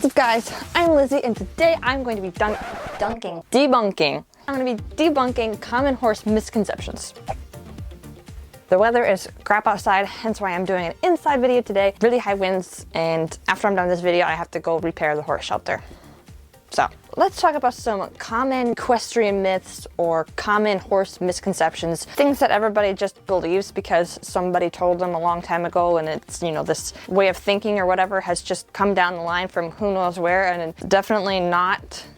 What's up guys, I'm Lizzie and today I'm going to be debunking. I'm going to be debunking common horse misconceptions. The weather is crap outside, hence why I'm doing an inside video today. Really high winds, and after I'm done this video I have to go repair the horse shelter. So let's talk about some common equestrian myths or common horse misconceptions. Things that everybody just believes because somebody told them a long time ago, and it's, you know, this way of thinking or whatever has just come down the line from who knows where, and it's definitely not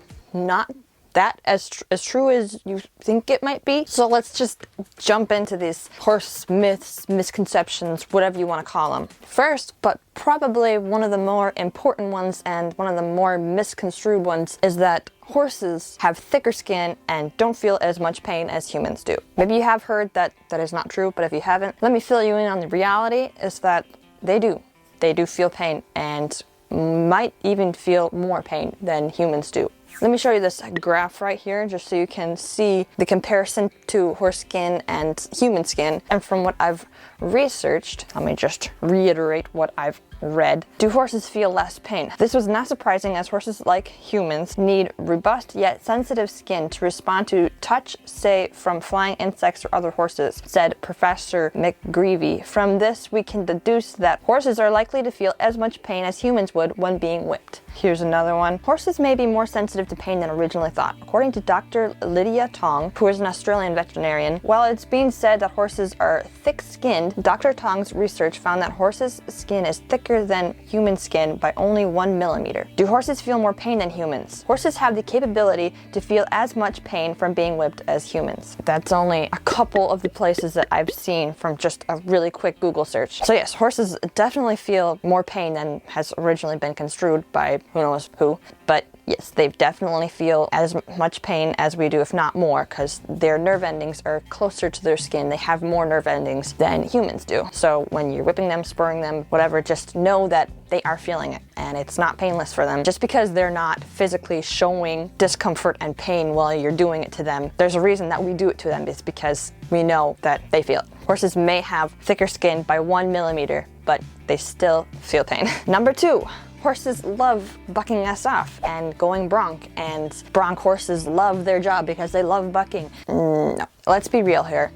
that as true as you think it might be. So let's just jump into these horse myths, misconceptions, whatever you want to call them. First, but probably one of the more important ones and one of the more misconstrued ones, is that horses have thicker skin and don't feel as much pain as humans do. Maybe you have heard that that is not true, but if you haven't, let me fill you in on the reality is that they do. They do feel pain and might even feel more pain than humans do. Let me show you this graph right here just so you can see the comparison to horse skin and human skin. And from what I've researched, let me just reiterate what I've read. Do horses feel less pain? This was not surprising, as horses, like humans, need robust yet sensitive skin to respond to touch, say from flying insects or other horses, said Professor McGreevy. From this, we can deduce that horses are likely to feel as much pain as humans would when being whipped. Here's another one. Horses may be more sensitive to pain than originally thought. According to Dr. Lydia Tong, who is an Australian veterinarian, while it's being said that horses are thick-skinned, Dr. Tong's research found that horses' skin is thicker than human skin by only 1 millimeter. Do horses feel more pain than humans? Horses have the capability to feel as much pain from being whipped as humans. That's only a couple of the places that I've seen from just a really quick Google search. So yes, horses definitely feel more pain than has originally been construed by who knows who, but yes, they definitely feel as much pain as we do, if not more, because their nerve endings are closer to their skin. They have more nerve endings than humans do. So when you're whipping them, spurring them, whatever, just know that they are feeling it and it's not painless for them. Just because they're not physically showing discomfort and pain while you're doing it to them, there's a reason that we do it to them. It's because we know that they feel it. Horses may have thicker skin by 1 millimeter, but they still feel pain. Number 2. Horses love bucking us off and going bronc, and bronc horses love their job because they love bucking. No, let's be real here.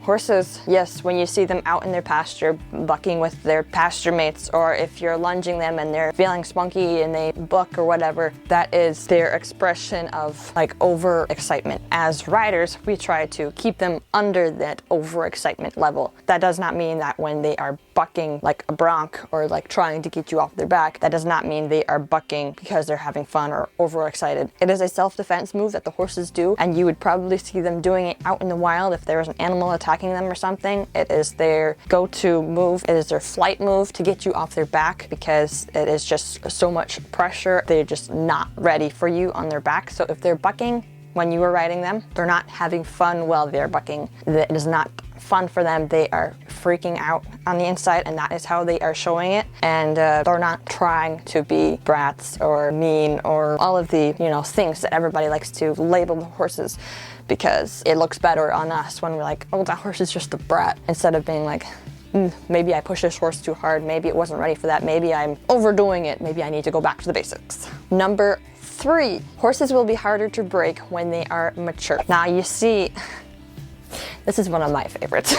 Horses, yes, when you see them out in their pasture bucking with their pasture mates, or if you're lunging them and they're feeling spunky and they buck or whatever, that is their expression of like over-excitement. As riders, we try to keep them under that over-excitement level. That does not mean that when they are bucking like a bronc or like trying to get you off their back, that does not mean they are bucking because they're having fun or overexcited. It is a self-defense move that the horses do, and you would probably see them doing it out in the wild if there was an animal attacking them or something. It is their go-to move. It is their flight move to get you off their back because it is just so much pressure. They're just not ready for you on their back. So if they're bucking when you are riding them, they're not having fun while they're bucking. It is not fun for them. They are freaking out on the inside, and that is how they are showing it. And they're not trying to be brats or mean or all of the, you know, things that everybody likes to label the horses, because it looks better on us when we're like, oh, that horse is just a brat, instead of being like, maybe I pushed this horse too hard, maybe it wasn't ready for that, maybe I'm overdoing it, maybe I need to go back to the basics. Number 3, horses will be harder to break when they are mature. Now you see, this is one of my favorites.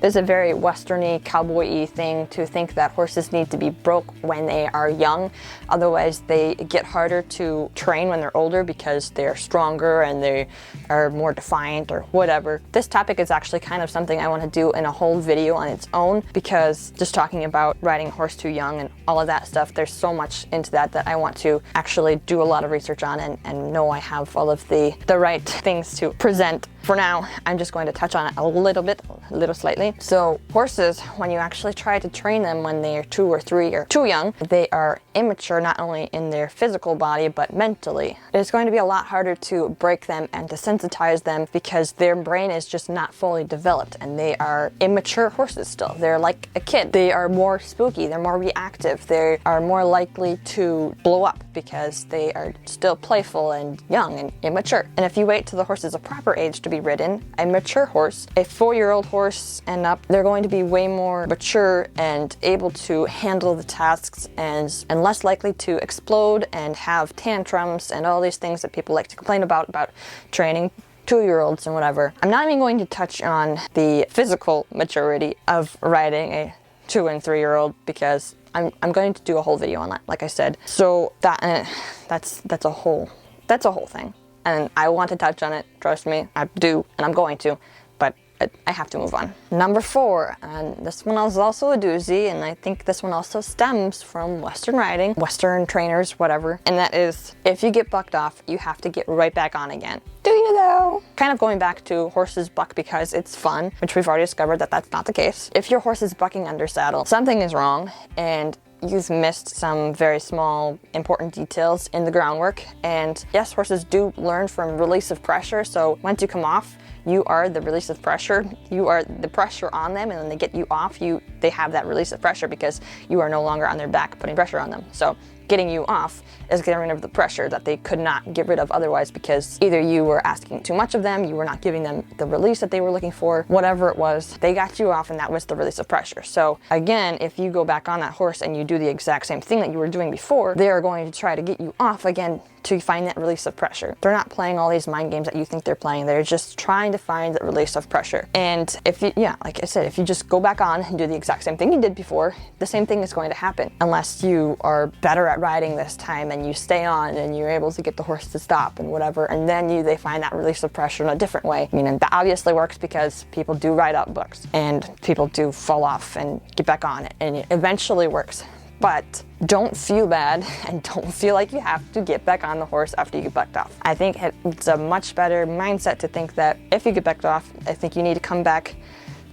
There's a very westerny, cowboy-y thing to think that horses need to be broke when they are young. Otherwise, they get harder to train when they're older because they're stronger and they are more defiant or whatever. This topic is actually kind of something I want to do in a whole video on its own, because just talking about riding a horse too young and all of that stuff, there's so much into that that I want to actually do a lot of research on and know I have all of the right things to present. For now, I'm just going to touch on it a little slightly. So horses, when you actually try to train them when they are 2 or 3 or too young, they are immature not only in their physical body but mentally. It's going to be a lot harder to break them and to sensitize them because their brain is just not fully developed and they are immature horses still. They're like a kid. They are more spooky, they're more reactive, they are more likely to blow up because they are still playful and young and immature. And if you wait till the horse is a proper age to be ridden, a mature horse, a 4-year-old horse and up, they're going to be way more mature and able to handle the tasks and and less likely to explode and have tantrums and all these things that people like to complain about training 2-year-olds and whatever. I'm not even going to touch on the physical maturity of riding a 2- and 3-year-old because I'm going to do a whole video on that, like I said. So that's a whole thing, and I want to touch on it. Trust me, I do, and I'm going to. But I have to move on. Number 4, and this one is also a doozy, and I think this one also stems from Western riding, Western trainers, whatever, and that is, if you get bucked off, you have to get right back on again. Do you though? Kind of going back to horses buck because it's fun, which we've already discovered that that's not the case. If your horse is bucking under saddle, something is wrong, and you've missed some very small, important details in the groundwork. And yes, horses do learn from release of pressure, so once you come off, you are the release of pressure. You are the pressure on them, and when they get you off, they have that release of pressure because you are no longer on their back putting pressure on them. So getting you off is getting rid of the pressure that they could not get rid of otherwise because either you were asking too much of them, you were not giving them the release that they were looking for, whatever it was, they got you off and that was the release of pressure. So again, if you go back on that horse and you do the exact same thing that you were doing before, they are going to try to get you off again to find that release of pressure. They're not playing all these mind games that you think they're playing. They're just trying to find the release of pressure. And if you, like I said, if you just go back on and do the exact same thing you did before, the same thing is going to happen unless you are better at riding this time and you stay on and you're able to get the horse to stop and whatever, and then they find that release of pressure in a different way. I mean, and that obviously works because people do ride out books and people do fall off and get back on it, and it eventually works. But don't feel bad and don't feel like you have to get back on the horse after you get bucked off. I think it's a much better mindset to think that if you get bucked off, I think you need to come back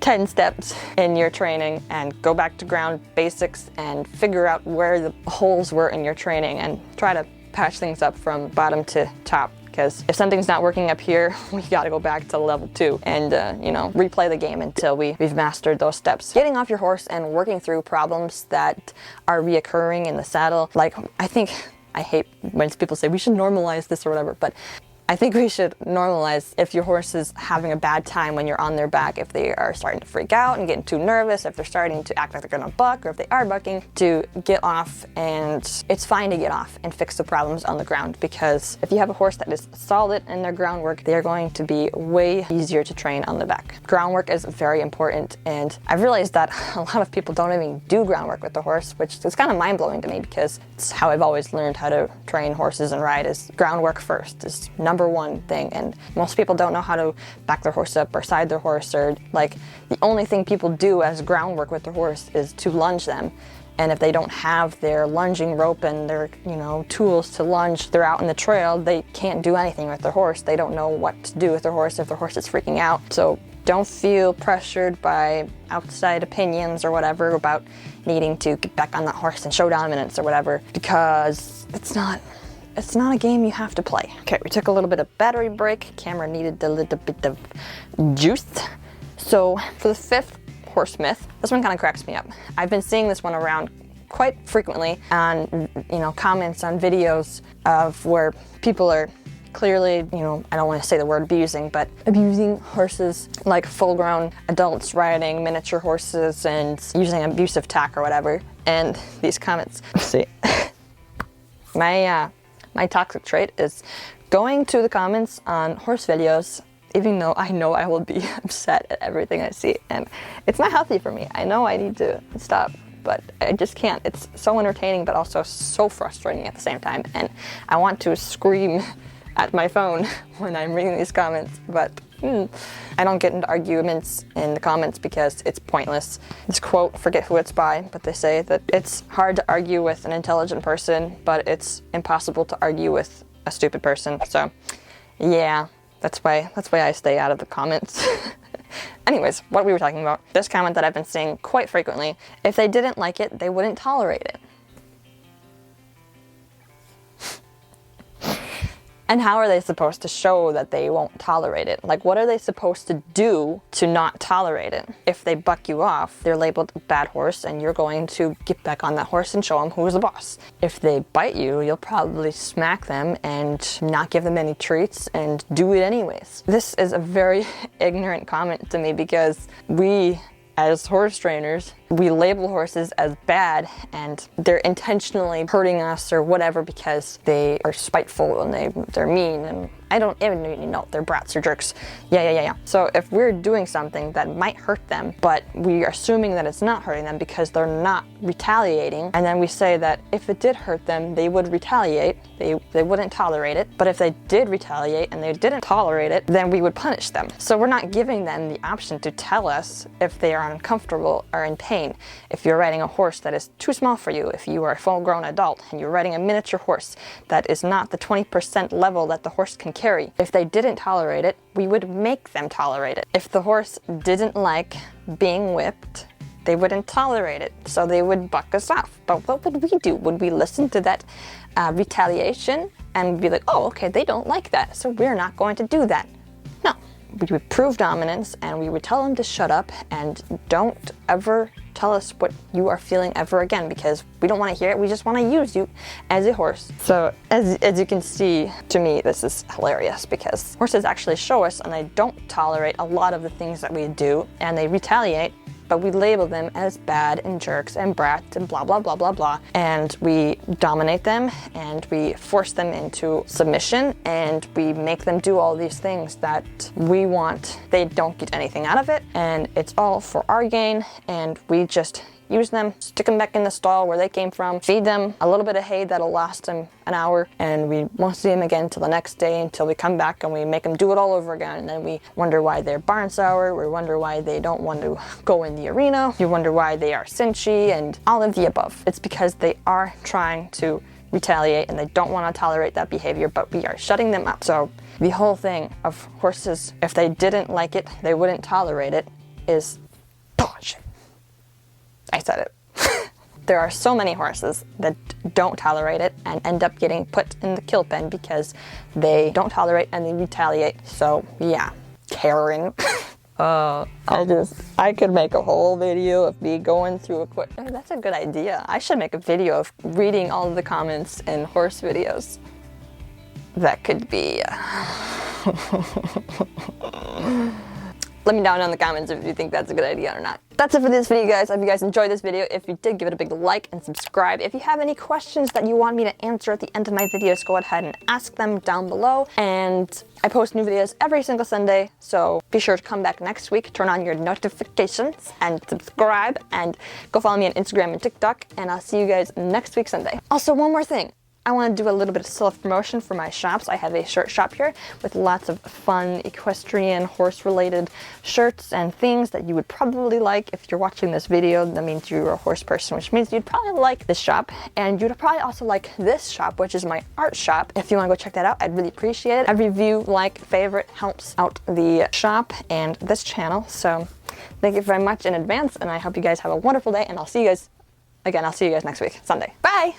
10 steps in your training and go back to ground basics and figure out where the holes were in your training and try to patch things up from bottom to top. Because if something's not working up here, we gotta go back to level 2 and, replay the game until we've mastered those steps. Getting off your horse and working through problems that are reoccurring in the saddle. Like, I hate when people say we should normalize this or whatever, but I think we should normalize if your horse is having a bad time when you're on their back, if they are starting to freak out and getting too nervous, if they're starting to act like they're gonna buck, or if they are bucking, to get off. And it's fine to get off and fix the problems on the ground, because if you have a horse that is solid in their groundwork, they're going to be way easier to train on the back. Groundwork is very important, and I've realized that a lot of people don't even do groundwork with the horse, which is kind of mind-blowing to me because it's how I've always learned how to train horses and ride, is groundwork first, is number one thing. And most people don't know how to back their horse up or side their horse, or like the only thing people do as groundwork with their horse is to lunge them. And if they don't have their lunging rope and their, tools to lunge, they're out in the trail, they can't do anything with their horse. They don't know what to do with their horse if their horse is freaking out. So don't feel pressured by outside opinions or whatever about needing to get back on that horse and show dominance or whatever, because it's not a game you have to play. Okay, we took a little bit of battery break. Camera needed a little bit of juice. So for the 5th horse myth, this one kind of cracks me up. I've been seeing this one around quite frequently on, comments on videos of where people are clearly, I don't want to say the word abusing, but abusing horses, like full-grown adults riding miniature horses and using abusive tack or whatever. And these comments, see, my toxic trait is going to the comments on horse videos, even though I know I will be upset at everything I see. And it's not healthy for me. I know I need to stop, but I just can't. It's so entertaining, but also so frustrating at the same time. And I want to scream at my phone when I'm reading these comments, but I don't get into arguments in the comments because it's pointless. This quote, forget who it's by, but they say that it's hard to argue with an intelligent person, but it's impossible to argue with a stupid person. So yeah, that's why I stay out of the comments. Anyways, what we were talking about, this comment that I've been seeing quite frequently, if they didn't like it, they wouldn't tolerate it. And how are they supposed to show that they won't tolerate it? Like, what are they supposed to do to not tolerate it? If they buck you off, they're labeled a bad horse, and you're going to get back on that horse and show them who's the boss. If they bite you, you'll probably smack them and not give them any treats and do it anyways. This is a very ignorant comment to me, because we, as horse trainers, we label horses as bad and they're intentionally hurting us or whatever because they are spiteful and they're mean, and I don't even know, they're brats or jerks. Yeah. So if we're doing something that might hurt them, but we are assuming that it's not hurting them because they're not retaliating, and then we say that if it did hurt them, they would retaliate, they wouldn't tolerate it, but if they did retaliate and they didn't tolerate it, then we would punish them. So we're not giving them the option to tell us if they are uncomfortable or in pain. If you're riding a horse that is too small for you, if you are a full-grown adult and you're riding a miniature horse that is not the 20% level that the horse can carry, if they didn't tolerate it, we would make them tolerate it. If the horse didn't like being whipped, they wouldn't tolerate it, so they would buck us off. But what would we do? Would we listen to that retaliation and be like, oh, okay, they don't like that, so we're not going to do that? No. We would prove dominance and we would tell them to shut up and don't ever tell us what you are feeling ever again, because we don't want to hear it. We just want to use you as a horse. So as you can see, to me, this is hilarious because horses actually show us and they don't tolerate a lot of the things that we do and they retaliate, but we label them as bad and jerks and brats and blah, blah, blah, blah, blah. And we dominate them and we force them into submission and we make them do all these things that we want. They don't get anything out of it and it's all for our gain, and we just use them, stick them back in the stall where they came from, feed them a little bit of hay that'll last them an hour, and we won't see them again till the next day until we come back and we make them do it all over again. And then we wonder why they're barn sour, we wonder why they don't want to go in the arena, you wonder why they are cinchy, and all of the above. It's because they are trying to retaliate and they don't want to tolerate that behavior, but we are shutting them up. So the whole thing of horses, if they didn't like it, they wouldn't tolerate it, is bullshit. I said it. There are so many horses that don't tolerate it and end up getting put in the kill pen because they don't tolerate and they retaliate. So yeah, Karen. I could make a whole video of me going through that's a good idea. I should make a video of reading all of the comments in horse videos. That could be... Let me know down in the comments if you think that's a good idea or not. That's it for this video, guys. I hope you guys enjoyed this video. If you did, give it a big like and subscribe. If you have any questions that you want me to answer at the end of my videos, go ahead and ask them down below. And I post new videos every single Sunday, so be sure to come back next week, turn on your notifications, and subscribe, and go follow me on Instagram and TikTok, and I'll see you guys next week Sunday. Also, one more thing. I want to do a little bit of self-promotion for my shops. I have a shirt shop here with lots of fun equestrian horse-related shirts and things that you would probably like if you're watching this video. That means you're a horse person, which means you'd probably like this shop. And you'd probably also like this shop, which is my art shop. If you want to go check that out, I'd really appreciate it. Every view, like, favorite helps out the shop and this channel. So thank you very much in advance, and I hope you guys have a wonderful day, and I'll see you guys next week, Sunday. Bye!